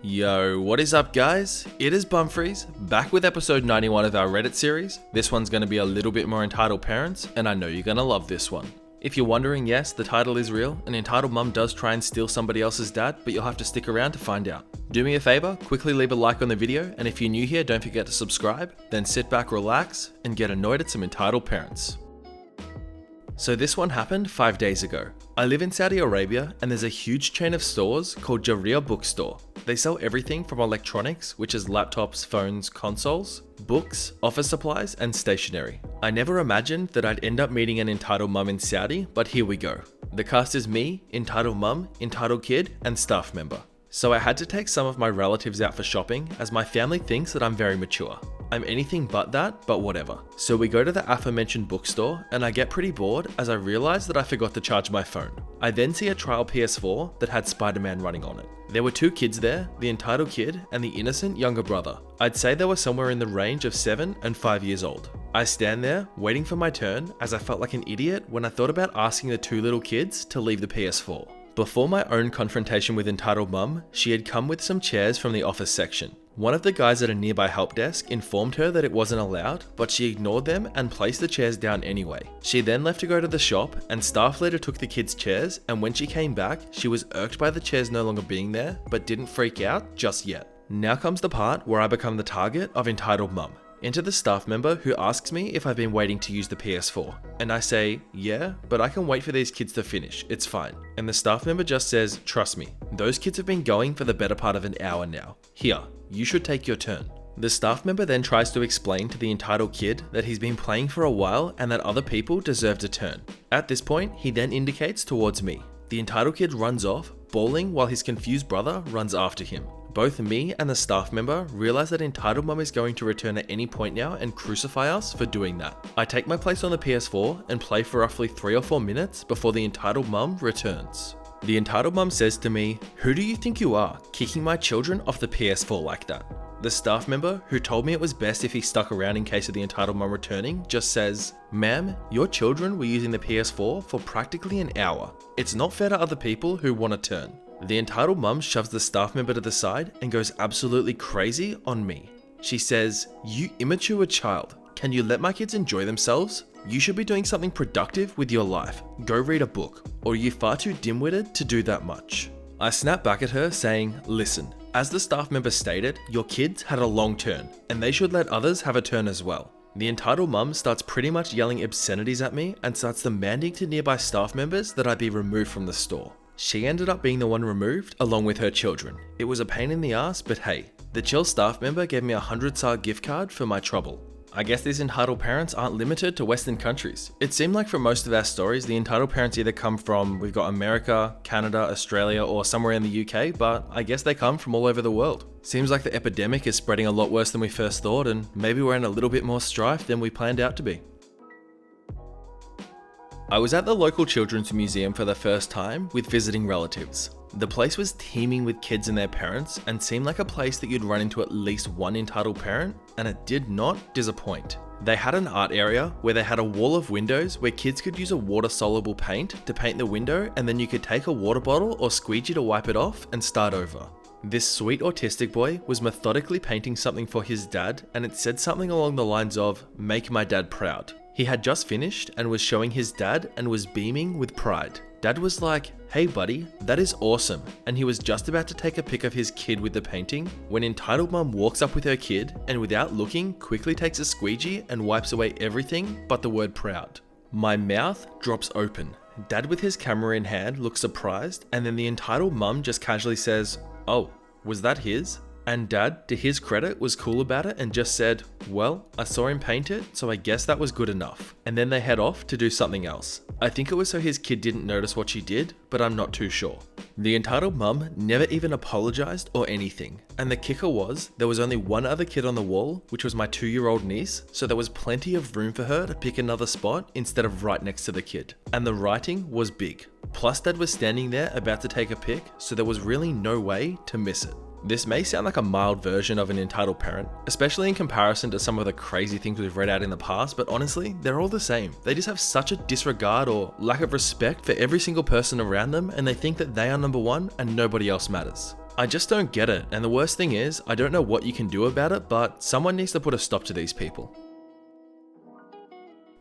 Yo, what is up guys? It is Bumfris, back with episode 91 of our Reddit series. This one's going to be a little bit more entitled parents, and I know you're going to love this one. If you're wondering, yes, the title is real. An entitled mum does try and steal somebody else's dad, but you'll have to stick around to find out. Do me a favor, quickly leave a like on the video, and if you're new here, don't forget to subscribe. Then sit back, relax, and get annoyed at some entitled parents. So this one happened 5 days ago. I live in Saudi Arabia and there's a huge chain of stores called Jaria Bookstore. They sell everything from electronics, which is laptops, phones, consoles, books, office supplies, and stationery. I never imagined that I'd end up meeting an entitled mum in Saudi, but here we go. The cast is me, entitled mum, entitled kid, and staff member. So I had to take some of my relatives out for shopping as my family thinks that I'm very mature. I'm anything but that, but whatever. So we go to the aforementioned bookstore and I get pretty bored as I realize that I forgot to charge my phone. I then see a trial PS4 that had Spider-Man running on it. There were two kids there, the entitled kid and the innocent younger brother. I'd say they were somewhere in the range of 7 and 5 years old. I stand there waiting for my turn as I felt like an idiot when I thought about asking the two little kids to leave the PS4. Before my own confrontation with entitled mum, she had come with some chairs from the office section. One of the guys at a nearby help desk informed her that it wasn't allowed, but she ignored them and placed the chairs down anyway. She then left to go to the shop and staff later took the kids' chairs, and when she came back, she was irked by the chairs no longer being there, but didn't freak out just yet. Now comes the part where I become the target of entitled mum. Enter the staff member who asks me if I've been waiting to use the PS4. And I say, yeah, but I can wait for these kids to finish, it's fine. And the staff member just says, trust me, those kids have been going for the better part of an hour now. Here, you should take your turn. The staff member then tries to explain to the entitled kid that he's been playing for a while and that other people deserved a turn. At this point, he then indicates towards me. The entitled kid runs off, bawling while his confused brother runs after him. Both me and the staff member realize that entitled mum is going to return at any point now and crucify us for doing that. I take my place on the PS4 and play for roughly 3 or 4 minutes before the entitled mum returns. The entitled mum says to me, "Who do you think you are, kicking my children off the PS4 like that?" The staff member, who told me it was best if he stuck around in case of the entitled mum returning, just says, "Ma'am, your children were using the PS4 for practically an hour. It's not fair to other people who want a turn." The entitled mum shoves the staff member to the side and goes absolutely crazy on me. She says, "You immature child, can you let my kids enjoy themselves? You should be doing something productive with your life. Go read a book, or are you far too dim-witted to do that much?" I snap back at her saying, "Listen, as the staff member stated, your kids had a long turn, and they should let others have a turn as well." The entitled mum starts pretty much yelling obscenities at me and starts demanding to nearby staff members that I be removed from the store. She ended up being the one removed along with her children. It was a pain in the ass, but hey, the chill staff member gave me a 100 SAR gift card for my trouble. I guess these entitled parents aren't limited to Western countries. It seemed like for most of our stories, the entitled parents either come from, we've got America, Canada, Australia, or somewhere in the UK, but I guess they come from all over the world. Seems like the epidemic is spreading a lot worse than we first thought, and maybe we're in a little bit more strife than we planned out to be. I was at the local children's museum for the first time with visiting relatives. The place was teeming with kids and their parents and seemed like a place that you'd run into at least one entitled parent, and it did not disappoint. They had an art area where they had a wall of windows where kids could use a water-soluble paint to paint the window, and then you could take a water bottle or squeegee to wipe it off and start over. This sweet autistic boy was methodically painting something for his dad, and it said something along the lines of, "Make my dad proud." He had just finished and was showing his dad and was beaming with pride. Dad was like, "Hey buddy, that is awesome," and he was just about to take a pic of his kid with the painting when entitled mum walks up with her kid and without looking quickly takes a squeegee and wipes away everything but the word proud. My mouth drops open. Dad with his camera in hand looks surprised, and then the entitled mum just casually says, "Oh, was that his?" And Dad, to his credit, was cool about it and just said, "Well, I saw him paint it, so I guess that was good enough." And then they head off to do something else. I think it was so his kid didn't notice what she did, but I'm not too sure. The entitled mum never even apologized or anything. And the kicker was, there was only one other kid on the wall, which was my 2-year-old niece, so there was plenty of room for her to pick another spot instead of right next to the kid. And the writing was big. Plus Dad was standing there about to take a pic, so there was really no way to miss it. This may sound like a mild version of an entitled parent, especially in comparison to some of the crazy things we've read out in the past, but honestly, they're all the same. They just have such a disregard or lack of respect for every single person around them, and they think that they are number one and nobody else matters. I just don't get it, and the worst thing is, I don't know what you can do about it, but someone needs to put a stop to these people.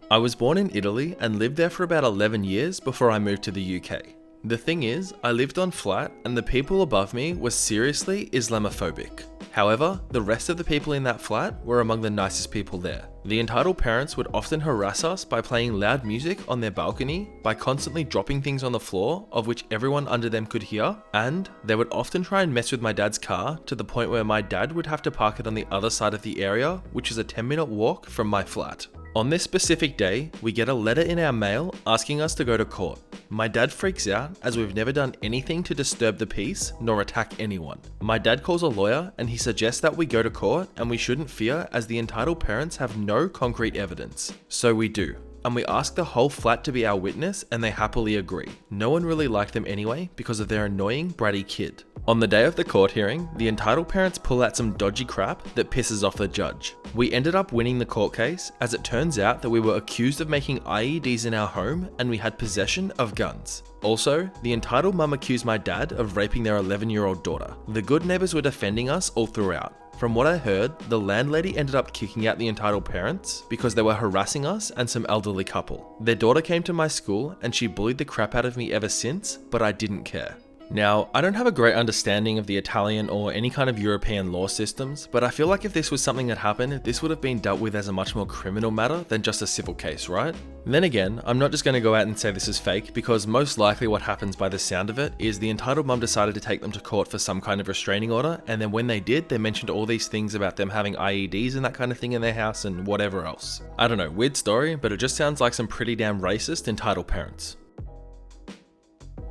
I was born in Italy and lived there for about 11 years before I moved to the UK. The thing is, I lived on flat and the people above me were seriously Islamophobic. However, the rest of the people in that flat were among the nicest people there. The entitled parents would often harass us by playing loud music on their balcony, by constantly dropping things on the floor of which everyone under them could hear, and they would often try and mess with my dad's car to the point where my dad would have to park it on the other side of the area, which is a 10-minute walk from my flat. On this specific day, we get a letter in our mail asking us to go to court. My dad freaks out as we've never done anything to disturb the peace nor attack anyone. My dad calls a lawyer and he suggests that we go to court and we shouldn't fear as the entitled parents have no concrete evidence. So we do. And we ask the whole flat to be our witness and they happily agree. No one really liked them anyway because of their annoying bratty kid. On the day of the court hearing, the entitled parents pull out some dodgy crap that pisses off the judge. We ended up winning the court case as it turns out that we were accused of making IEDs in our home and we had possession of guns. Also, the entitled mum accused my dad of raping their 11-year-old daughter. The good neighbours were defending us all throughout. From what I heard, the landlady ended up kicking out the entitled parents because they were harassing us and some elderly couple. Their daughter came to my school and she bullied the crap out of me ever since, but I didn't care. Now, I don't have a great understanding of the Italian or any kind of European law systems, but I feel like if this was something that happened, this would have been dealt with as a much more criminal matter than just a civil case, right? Then again, I'm not just going to go out and say this is fake, because most likely what happens by the sound of it is the entitled mum decided to take them to court for some kind of restraining order, and then when they did, they mentioned all these things about them having IEDs and that kind of thing in their house and whatever else. I don't know, weird story, but it just sounds like some pretty damn racist entitled parents.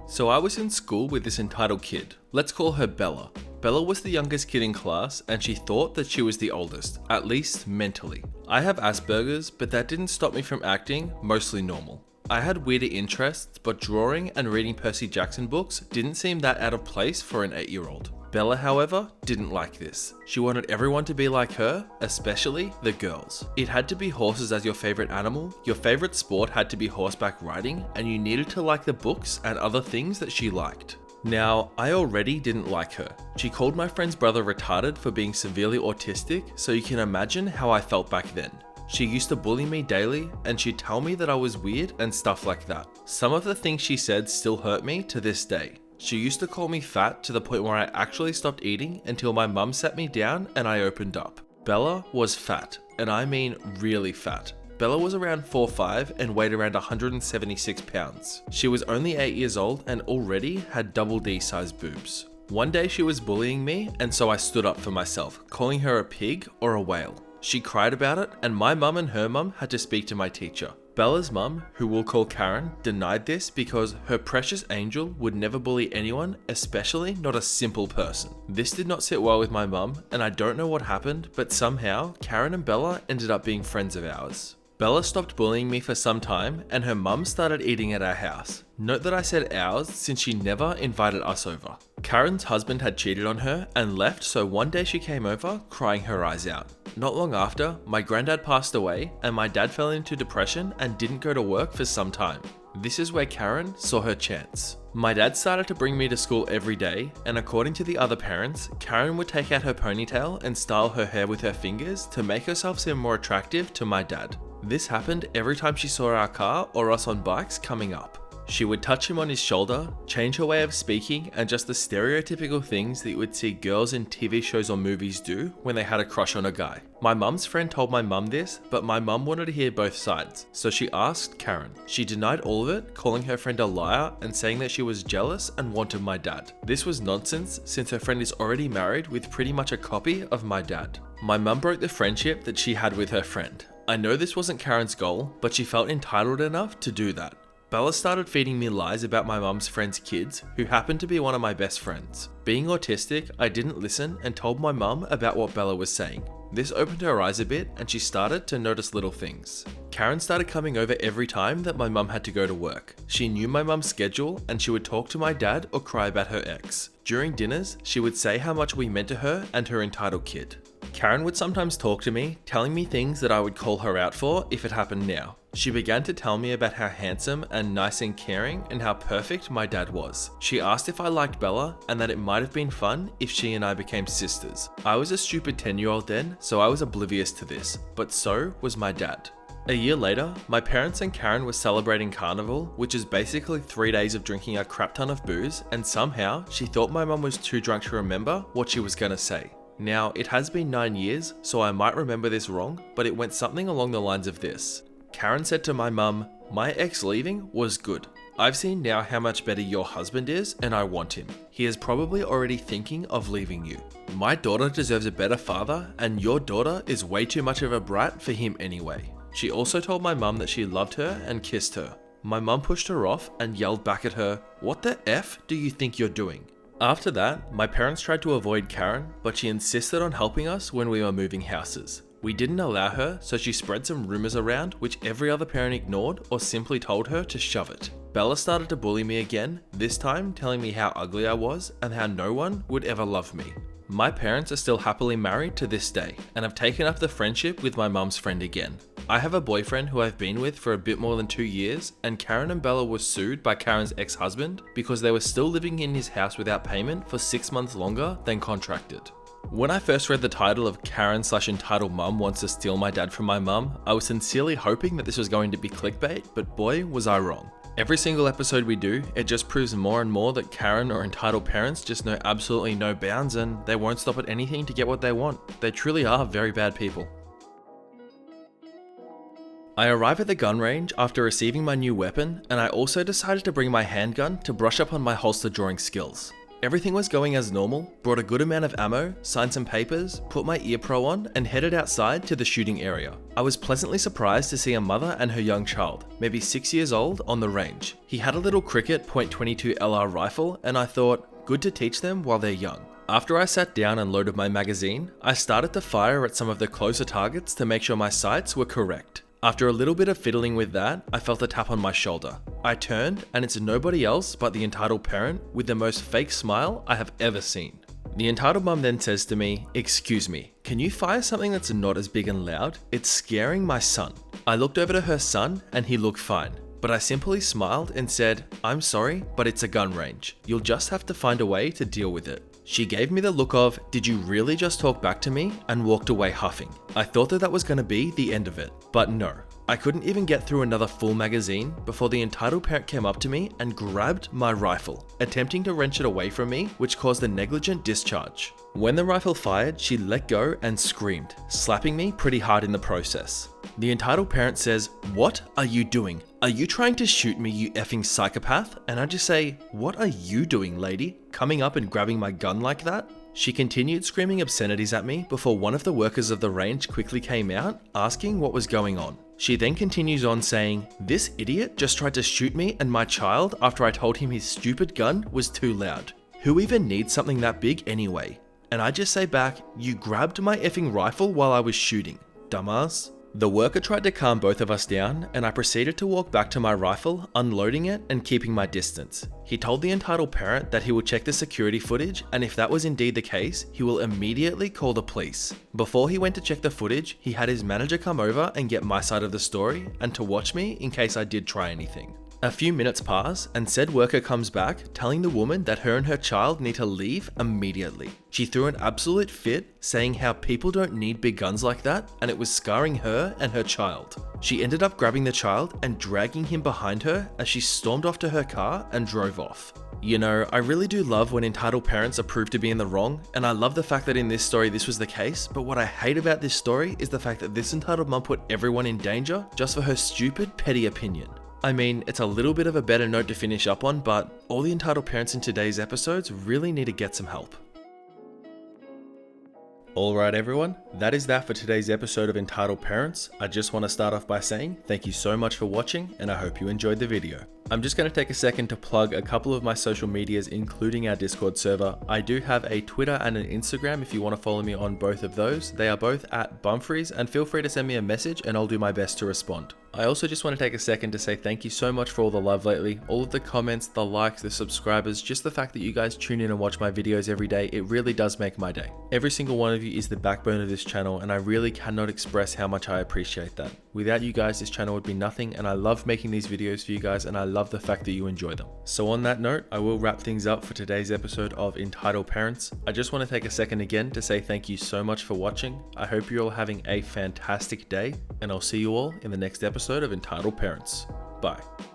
So I was in school with this entitled kid. Let's call her Bella. Bella was the youngest kid in class and she thought that she was the oldest, at least mentally. I have Asperger's, but that didn't stop me from acting mostly normal. I had weirder interests, but drawing and reading Percy Jackson books didn't seem that out of place for an 8-year-old. Bella, however, didn't like this. She wanted everyone to be like her, especially the girls. It had to be horses as your favorite animal, your favorite sport had to be horseback riding, and you needed to like the books and other things that she liked. Now, I already didn't like her. She called my friend's brother retarded for being severely autistic, so you can imagine how I felt back then. She used to bully me daily, and she'd tell me that I was weird and stuff like that. Some of the things she said still hurt me to this day. She used to call me fat to the point where I actually stopped eating until my mum sat me down and I opened up. Bella was fat, and I mean really fat. Bella was around 4'5" and weighed around 176 pounds. She was only 8 years old and already had double D sized boobs. One day she was bullying me, and so I stood up for myself, calling her a pig or a whale. She cried about it, and my mum and her mum had to speak to my teacher. Bella's mum, who we'll call Karen, denied this because her precious angel would never bully anyone, especially not a simple person. This did not sit well with my mum, and I don't know what happened, but somehow Karen and Bella ended up being friends of ours. Bella stopped bullying me for some time, and her mum started eating at our house. Note that I said ours since she never invited us over. Karen's husband had cheated on her and left, so one day she came over crying her eyes out. Not long after, my granddad passed away and my dad fell into depression and didn't go to work for some time. This is where Karen saw her chance. My dad started to bring me to school every day, and according to the other parents, Karen would take out her ponytail and style her hair with her fingers to make herself seem more attractive to my dad. This happened every time she saw our car or us on bikes coming up. She would touch him on his shoulder, change her way of speaking, and just the stereotypical things that you would see girls in TV shows or movies do when they had a crush on a guy. My mum's friend told my mum this, but my mum wanted to hear both sides, so she asked Karen. She denied all of it, calling her friend a liar and saying that she was jealous and wanted my dad. This was nonsense since her friend is already married with pretty much a copy of my dad. My mum broke the friendship that she had with her friend. I know this wasn't Karen's goal, but she felt entitled enough to do that. Bella started feeding me lies about my mum's friend's kids, who happened to be one of my best friends. Being autistic, I didn't listen and told my mum about what Bella was saying. This opened her eyes a bit and she started to notice little things. Karen started coming over every time that my mum had to go to work. She knew my mum's schedule and she would talk to my dad or cry about her ex. During dinners, she would say how much we meant to her and her entitled kid. Karen would sometimes talk to me, telling me things that I would call her out for if it happened now. She began to tell me about how handsome and nice and caring and how perfect my dad was. She asked if I liked Bella and that it might have been fun if she and I became sisters. I was a stupid 10-year-old then, so I was oblivious to this, but so was my dad. A year later, my parents and Karen were celebrating Carnival, which is basically 3 days of drinking a crap ton of booze, and somehow she thought my mum was too drunk to remember what she was gonna say. Now, it has been 9 years, so I might remember this wrong, but it went something along the lines of this. Karen said to my mum, "My ex leaving was good. I've seen now how much better your husband is and I want him. He is probably already thinking of leaving you. My daughter deserves a better father and your daughter is way too much of a brat for him anyway." She also told my mum that she loved her and kissed her. My mum pushed her off and yelled back at her, "What the F do you think you're doing?" After that, my parents tried to avoid Karen, but she insisted on helping us when we were moving houses. We didn't allow her, so she spread some rumors around which every other parent ignored or simply told her to shove it. Bella started to bully me again, this time telling me how ugly I was and how no one would ever love me. My parents are still happily married to this day and have taken up the friendship with my mum's friend again. I have a boyfriend who I've been with for a bit more than 2 years, and Karen and Bella were sued by Karen's ex-husband because they were still living in his house without payment for 6 months longer than contracted. When I first read the title of Karen/entitled mum wants to steal my dad from my mum, I was sincerely hoping that this was going to be clickbait, but boy was I wrong. Every single episode we do, it just proves more and more that Karen or entitled parents just know absolutely no bounds and they won't stop at anything to get what they want. They truly are very bad people. I arrive at the gun range after receiving my new weapon, and I also decided to bring my handgun to brush up on my holster drawing skills. Everything was going as normal, brought a good amount of ammo, signed some papers, put my ear pro on, and headed outside to the shooting area. I was pleasantly surprised to see a mother and her young child, maybe 6 years old, on the range. He had a little cricket .22 LR rifle, and I thought, good to teach them while they're young. After I sat down and loaded my magazine, I started to fire at some of the closer targets to make sure my sights were correct. After a little bit of fiddling with that, I felt a tap on my shoulder. I turned, and it's nobody else but the entitled parent with the most fake smile I have ever seen. The entitled mum then says to me, "Excuse me, can you fire something that's not as big and loud? It's scaring my son." I looked over to her son, and he looked fine. But I simply smiled and said, "I'm sorry, but it's a gun range. You'll just have to find a way to deal with it." She gave me the look of, "Did you really just talk back to me?" and walked away huffing. I thought that was going to be the end of it, but no. I couldn't even get through another full magazine before the entitled parent came up to me and grabbed my rifle, attempting to wrench it away from me, which caused a negligent discharge. When the rifle fired, she let go and screamed, slapping me pretty hard in the process. The entitled parent says, "What are you doing? Are you trying to shoot me, you effing psychopath?" And I just say, "What are you doing, lady? Coming up and grabbing my gun like that?" She continued screaming obscenities at me before one of the workers of the range quickly came out, asking what was going on. She then continues on saying, "This idiot just tried to shoot me and my child after I told him his stupid gun was too loud. Who even needs something that big anyway?" And I just say back, "You grabbed my effing rifle while I was shooting, dumbass." The worker tried to calm both of us down, and I proceeded to walk back to my rifle, unloading it and keeping my distance. He told the entitled parent that he will check the security footage, and if that was indeed the case, he will immediately call the police. Before he went to check the footage, he had his manager come over and get my side of the story, and to watch me in case I did try anything. A few minutes pass, and said worker comes back, telling the woman that her and her child need to leave immediately. She threw an absolute fit, saying how people don't need big guns like that, and it was scarring her and her child. She ended up grabbing the child and dragging him behind her as she stormed off to her car and drove off. You know, I really do love when entitled parents are proved to be in the wrong, and I love the fact that in this story this was the case, but what I hate about this story is the fact that this entitled mum put everyone in danger just for her stupid, petty opinion. I mean, it's a little bit of a better note to finish up on, but all the entitled parents in today's episodes really need to get some help. Alright everyone, that is that for today's episode of Entitled Parents. I just want to start off by saying thank you so much for watching, and I hope you enjoyed the video. I'm just going to take a second to plug a couple of my social medias, including our Discord server. I do have a Twitter and an Instagram if you want to follow me on both of those. They are both at Bumfris, and feel free to send me a message and I'll do my best to respond. I also just want to take a second to say thank you so much for all the love lately, all of the comments, the likes, the subscribers, just the fact that you guys tune in and watch my videos every day. It really does make my day. Every single one of you is the backbone of this channel, and I really cannot express how much I appreciate that. Without you guys, this channel would be nothing, and I love making these videos for you guys, and I love the fact that you enjoy them. So on that note, I will wrap things up for today's episode of Entitled Parents. I just want to take a second again to say thank you so much for watching. I hope you're all having a fantastic day, and I'll see you all in the next episode of Entitled Parents. Bye.